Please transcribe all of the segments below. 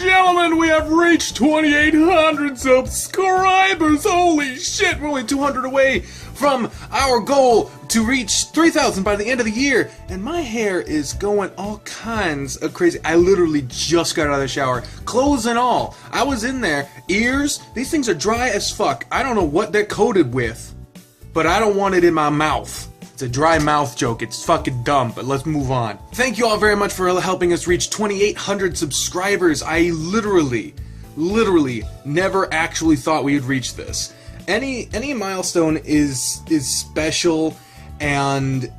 gentlemen, we have reached 2,800 subscribers! Holy shit, we're only 200 away from our goal to reach 3,000 by the end of the year. And my hair is going all kinds of crazy. I literally just got out of the shower, clothes and all. I was in there, ears, these things are dry as fuck. I don't know what they're coated with, but I don't want it in my mouth. It's a dry mouth joke. It's fucking dumb, but let's move on. Thank you all very much for helping us reach 2,800 subscribers. I literally never actually thought we would reach this. Any milestone is special, and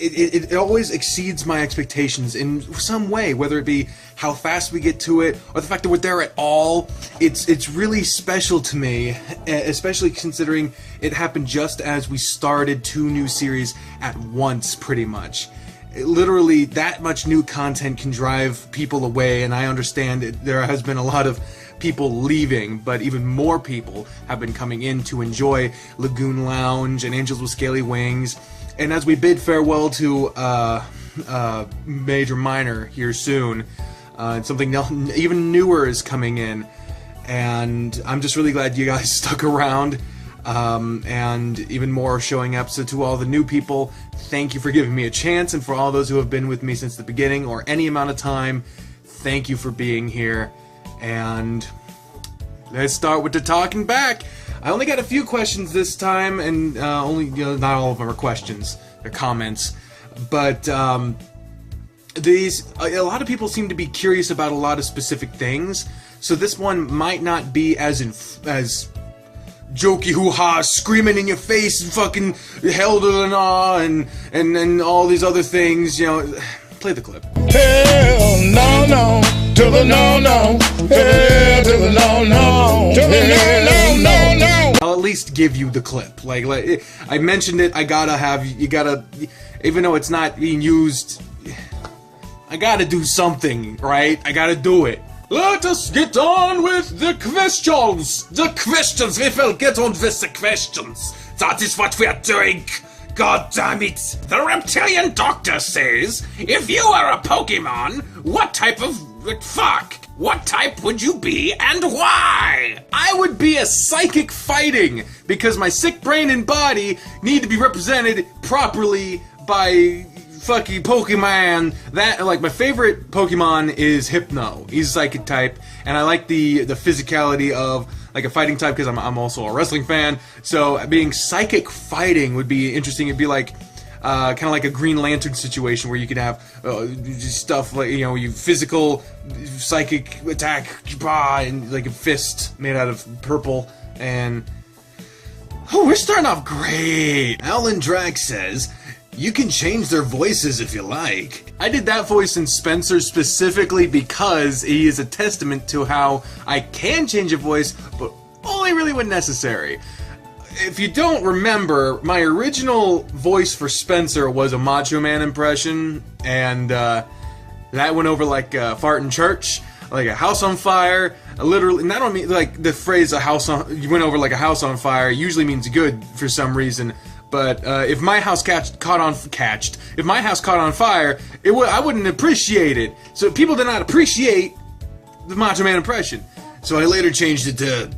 it always exceeds my expectations in some way, whether it be how fast we get to it or the fact that we're there at all. It's really special to me, especially considering it happened just as we started 2 new series at once, pretty much. Literally, that much new content can drive people away, and I understand there has been a lot of people leaving, but even more people have been coming in to enjoy Lagoon Lounge and Angels with Scaly Wings. And as we bid farewell to Major Minor here soon, something even newer is coming in, and I'm just really glad you guys stuck around, and even more showing up. So to all the new people, thank you for giving me a chance, and for all those who have been with me since the beginning or any amount of time, thank you for being here. And let's start with the talking back. I only got a few questions this time, and not all of them are questions, they're comments. But a lot of people seem to be curious about a lot of specific things, so this one might not be as jokey hoo-ha, screaming in your face, and fucking hell to the gnaw, and all these other things, you know. Play the clip. Hell no, no, to the no, no. Hell to the no, no. To the no, no, no, no. I'll at least give you the clip. Like I mentioned it, you gotta, even though it's not being used, I gotta do something, right? I gotta do it. Let us get on with the questions. The questions. We will get on with the questions. That is what we are doing. God damn it! The reptilian doctor says, if you were a Pokemon, what type of what type would you be and why? I would be a psychic fighting, because my sick brain and body need to be represented properly by fucking Pokemon. That, like, my favorite Pokemon is Hypno. He's a psychic type, and I like the physicality of like a fighting type, because I'm also a wrestling fan. So being psychic fighting would be interesting. It'd be like kind of like a Green Lantern situation where you could have stuff like, you know, you physical psychic attack, and like a fist made out of purple. And oh, we're starting off great. Alan Drax says, you can change their voices if you like. I did that voice in Spencer specifically because he is a testament to how I can change a voice, but only really when necessary. If you don't remember, my original voice for Spencer was a Macho Man impression, and that went over like a fart in church, like a house on fire. Literally, not only like the phrase "a house on," you went over like a house on fire usually means good for some reason. But if my house caught on fire, I wouldn't appreciate it. So people did not appreciate the Macho Man impression. So I later changed it to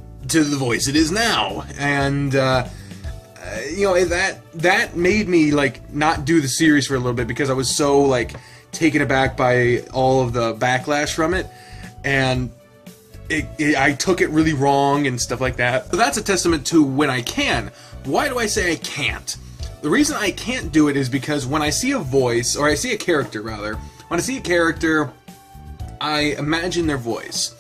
the voice it is now, and you know, that made me like not do the series for a little bit because I was so like taken aback by all of the backlash from it, and I took it really wrong and stuff like that. So that's a testament to when I can. Why do I say I can't? The reason I can't do it is because when I see a voice, or I see a character rather, when I see a character, I imagine their voice.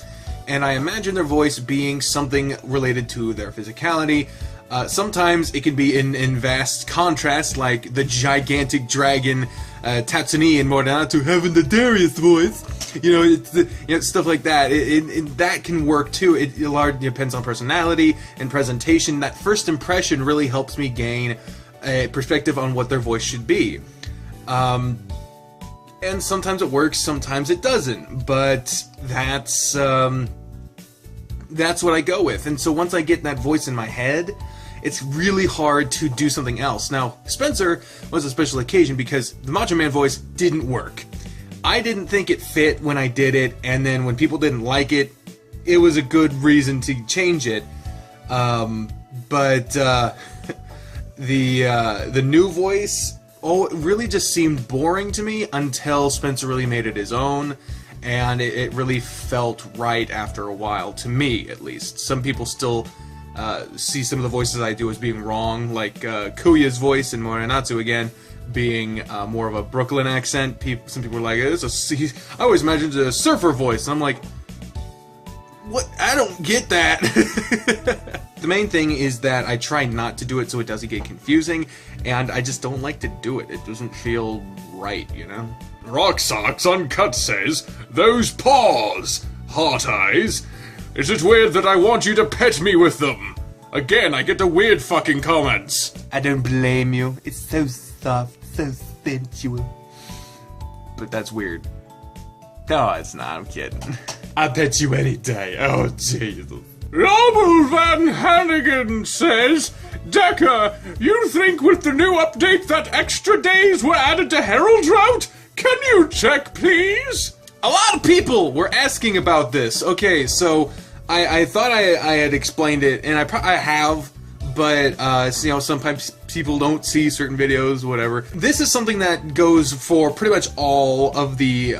And I imagine their voice being something related to their physicality. Sometimes it can be in vast contrast, like the gigantic dragon Tatsuni in Morgana to having the Darius voice. You know, stuff like that. That can work too. It largely depends on personality and presentation. That first impression really helps me gain a perspective on what their voice should be. And sometimes it works, sometimes it doesn't. But that's what I go with. And so once I get that voice in my head, it's really hard to do something else. Now, Spencer was a special occasion because the Macho Man voice didn't work. I didn't think it fit when I did it, and then when people didn't like it, it was a good reason to change it. But the new voice, it really just seemed boring to me until Spencer really made it his own, and it really felt right after a while, to me at least. Some people still see some of the voices I do as being wrong, like Kuya's voice in Morinatsu again being more of a Brooklyn accent. Some people are like, I always imagined a surfer voice, and I'm like, what? I don't get that. The main thing is that I try not to do it so it doesn't get confusing, and I just don't like to do it. It doesn't feel right, you know? Rock Socks Uncut says, those paws, heart eyes. Is it weird that I want you to pet me with them? Again, I get the weird fucking comments. I don't blame you. It's so soft, so sensual. But that's weird. No, it's not. I'm kidding. I bet you any day. Oh, Jesus. Noble Van Hannigan says, Decker, you think with the new update that extra days were added to Herald's route? Can you check, please? A lot of people were asking about this. Okay, so I thought I had explained it, and I have, but you know, sometimes people don't see certain videos, whatever. This is something that goes for pretty much all of the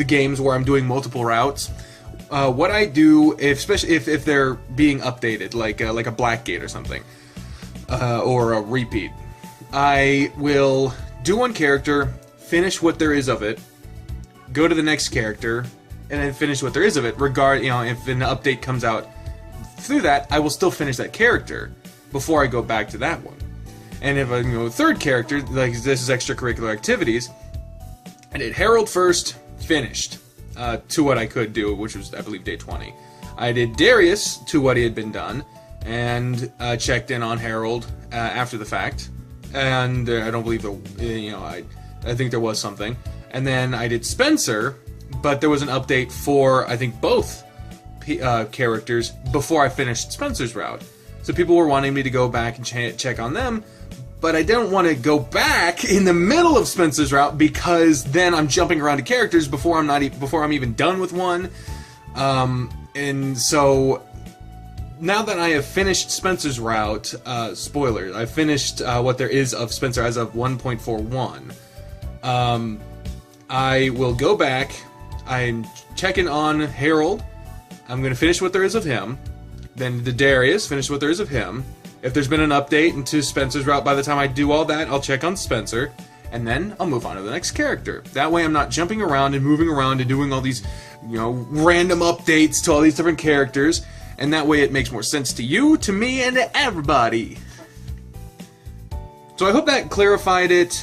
games where I'm doing multiple routes. What I do, especially if they're being updated, like a Blackgate or something, or a repeat, I will do one character, finish what there is of it, go to the next character, and then finish what there is of it. You know, if an update comes out through that, I will still finish that character before I go back to that one. And if a third character, like this is extracurricular activities, I did Herald first, finished to what I could do, which was, I believe, day 20. I did Darius to what he had been done, and checked in on Herald after the fact. And I don't believe I think there was something. And then I did Spencer, but there was an update for, I think, both characters before I finished Spencer's route. So people were wanting me to go back and check on them, but I didn't want to go back in the middle of Spencer's route because then I'm jumping around to characters before I'm even done with one. And so now that I have finished Spencer's route, spoilers, I finished what there is of Spencer as of 1.41. I will go back, I'm checking on Herald, I'm going to finish what there is of him, then the Darius, finish what there is of him. If there's been an update into Spencer's route by the time I do all that, I'll check on Spencer, and then I'll move on to the next character. That way I'm not jumping around and moving around and doing all these, random updates to all these different characters, and that way it makes more sense to you, to me, and to everybody. So I hope that clarified it,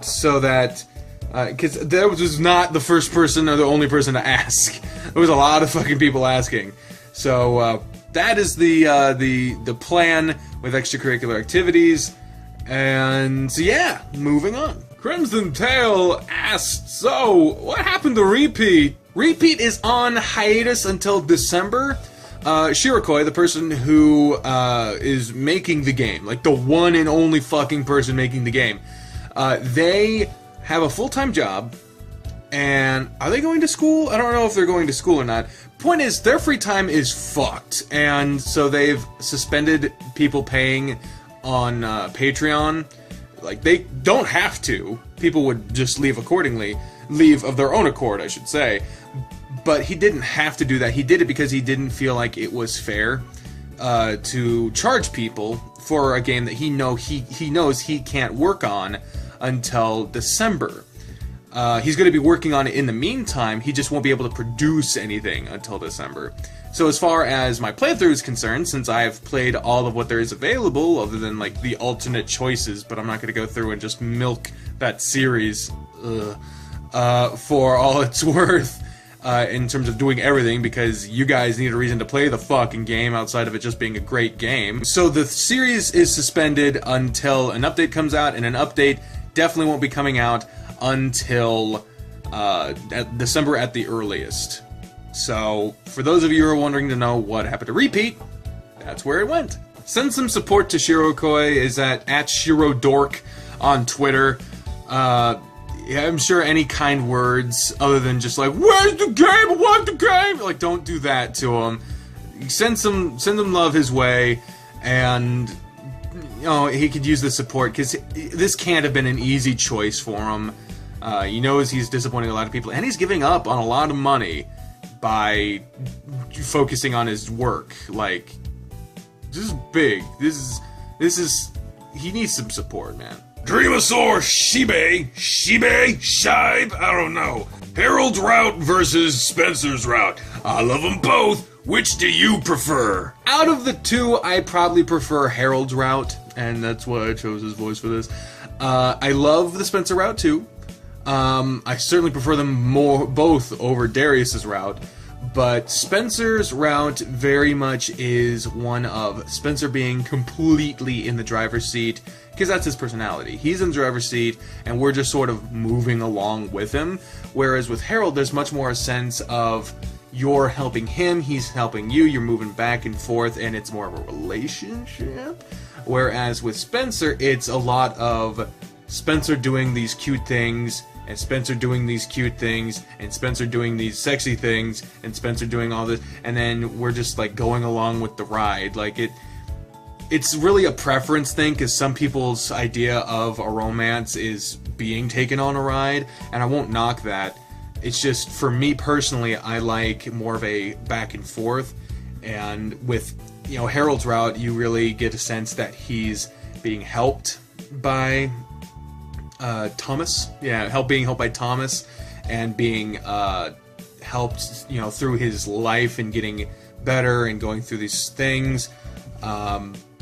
so that, because that was not the first person or the only person to ask. There was a lot of fucking people asking. So, that is the plan with extracurricular activities. And so yeah, moving on. Crimson Tail asked, so, what happened to Repeat? Repeat is on hiatus until December. Shirokoi, the person who is making the game, like the one and only fucking person making the game, they have a full-time job, and are they going to school? I don't know if they're going to school or not. Point is, their free time is fucked, and so they've suspended people paying on Patreon. Like, they don't have to. People would just leave accordingly. Leave of their own accord, I should say. But he didn't have to do that. He did it because he didn't feel like it was fair to charge people for a game that he knows he can't work on until December. He's going to be working on it in the meantime, he just won't be able to produce anything until December. So as far as my playthrough is concerned, since I have played all of what there is available, other than like the alternate choices, but I'm not going to go through and just milk that series for all it's worth in terms of doing everything, because you guys need a reason to play the fucking game outside of it just being a great game. So the series is suspended until an update comes out, and an update definitely won't be coming out until December at the earliest. So, for those of you who are wondering to know what happened to Repeat, that's where it went. Send some support to Shirokoi is at ShiroDork on Twitter. yeah, I'm sure any kind words other than just like, where's the game? I want the game! Like, don't do that to him. Send some love his way, and you know, he could use the support, because this can't have been an easy choice for him. He knows he's disappointing a lot of people, and he's giving up on a lot of money by focusing on his work. Like, this is big. This is he needs some support, man. Dreamosaur, Shibe, I don't know. Harold's route versus Spencer's route. I love them both. Which do you prefer? Out of the two, I probably prefer Harold's route, and that's why I chose his voice for this. I love the Spencer route too. I certainly prefer them both over Darius's route, but Spencer's route very much is one of Spencer being completely in the driver's seat, because that's his personality. He's in the driver's seat, and we're just sort of moving along with him, whereas with Harold, there's much more a sense of you're helping him, he's helping you, you're moving back and forth, and it's more of a relationship. Whereas with Spencer, it's a lot of Spencer doing these cute things, and Spencer doing these cute things, and Spencer doing these sexy things, and Spencer doing all this, and then we're just like going along with the ride. Like, it's really a preference thing, because some people's idea of a romance is being taken on a ride, and I won't knock that. It's just, for me personally, I like more of a back and forth, and with, you know, Harold's route, you really get a sense that he's being helped by Thomas. Yeah, being helped by Thomas, and being helped, you know, through his life and getting better and going through these things.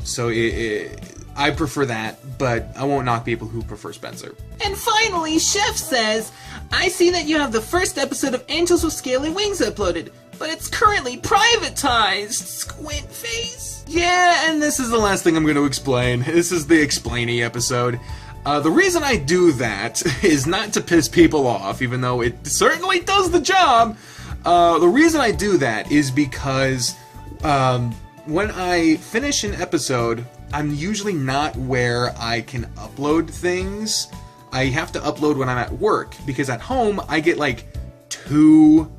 So I prefer that, but I won't knock people who prefer Spencer. And finally, Chef says, I see that you have the first episode of Angels with Scaly Wings uploaded, but it's currently privatized. Squint face. Yeah, and this is the last thing I'm going to explain. This is the explainy episode. The reason I do that is not to piss people off, even though it certainly does the job. The reason I do that is because when I finish an episode, I'm usually not where I can upload things. I have to upload when I'm at work, because at home I get like 2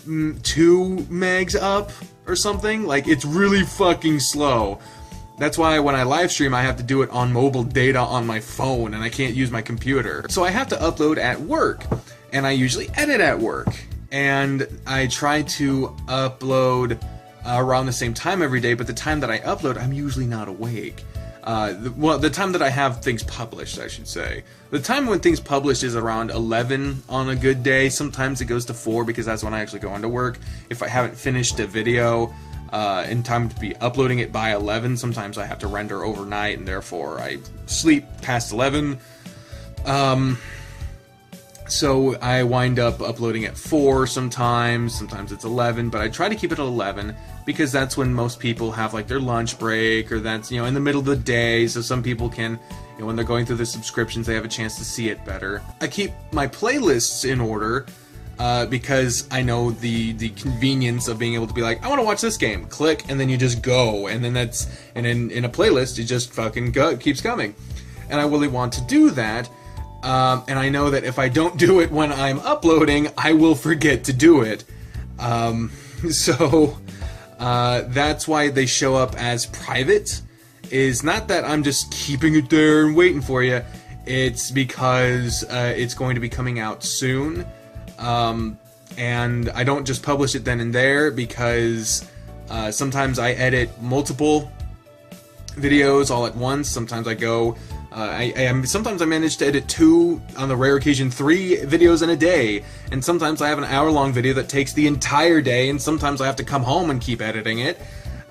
megs up or something. Like, it's really fucking slow. That's why when I live stream, I have to do it on mobile data on my phone, and I can't use my computer. So I have to upload at work, and I usually edit at work. And I try to upload around the same time every day, but the time that I upload, I'm usually not awake. The time that I have things published, I should say. The time when things published is around 11 on a good day. Sometimes it goes to 4, because that's when I actually go into work. If I haven't finished a video in time to be uploading it by 11, sometimes I have to render overnight, and therefore I sleep past 11. So I wind up uploading at 4 sometimes it's 11, but I try to keep it at 11, because that's when most people have like their lunch break, or that's, you know, in the middle of the day, so some people can, you know, when they're going through the subscriptions, they have a chance to see it better. I keep my playlists in order, because I know the convenience of being able to be like, I want to watch this game, click, and then you just go, and then in a playlist, it just fucking keeps coming. And I really want to do that. And I know that if I don't do it when I'm uploading, I will forget to do it. So that's why they show up as private. Is not that I'm just keeping it there and waiting for you. It's because it's going to be coming out soon. And I don't just publish it then and there, because sometimes I edit multiple videos all at once. Sometimes I go... sometimes I manage to edit 2, on the rare occasion 3 videos in a day, and sometimes I have an hour-long video that takes the entire day, and sometimes I have to come home and keep editing it,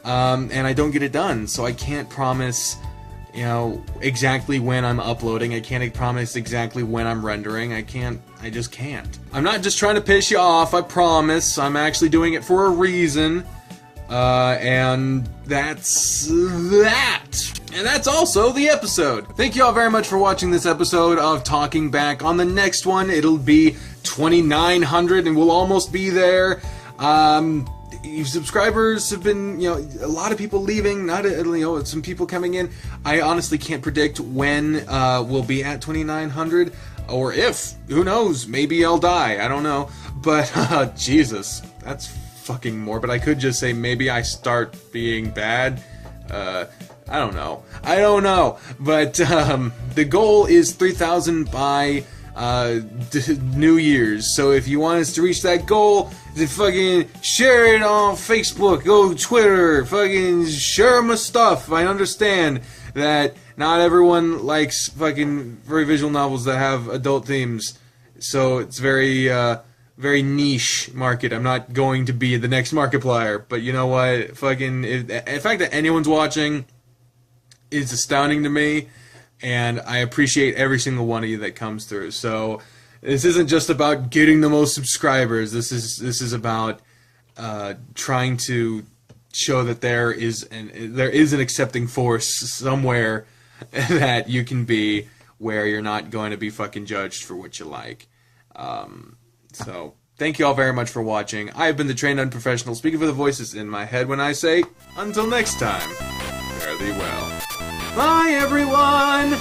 and I don't get it done. So I can't promise, you know, exactly when I'm uploading. I can't promise exactly when I'm rendering. I just can't. I'm not just trying to piss you off, I promise. I'm actually doing it for a reason. And that's that. And that's also the episode. Thank you all very much for watching this episode of Talking Back. On the next one, it'll be 2,900, and we'll almost be there. Subscribers have been, you know, a lot of people leaving, some people coming in. I honestly can't predict when we'll be at 2,900. Or if, who knows, maybe I'll die, I don't know. But, Jesus, that's fucking morbid. I could just say maybe I start being bad. I don't know. But, the goal is 3,000 by, New Year's. So if you want us to reach that goal, then fucking share it on Facebook, go Twitter, fucking share my stuff. I understand that not everyone likes fucking very visual novels that have adult themes, so it's very niche market. I'm not going to be the next Markiplier, but you know what? Fucking, the fact that anyone's watching is astounding to me, and I appreciate every single one of you that comes through. So this isn't just about getting the most subscribers. This is about trying to show that there is an accepting force somewhere that you can be, where you're not going to be fucking judged for what you like. So thank you all very much for watching. I've been the trained unprofessional, speaking for the voices in my head when I say, until next time, fare thee well. Bye, everyone!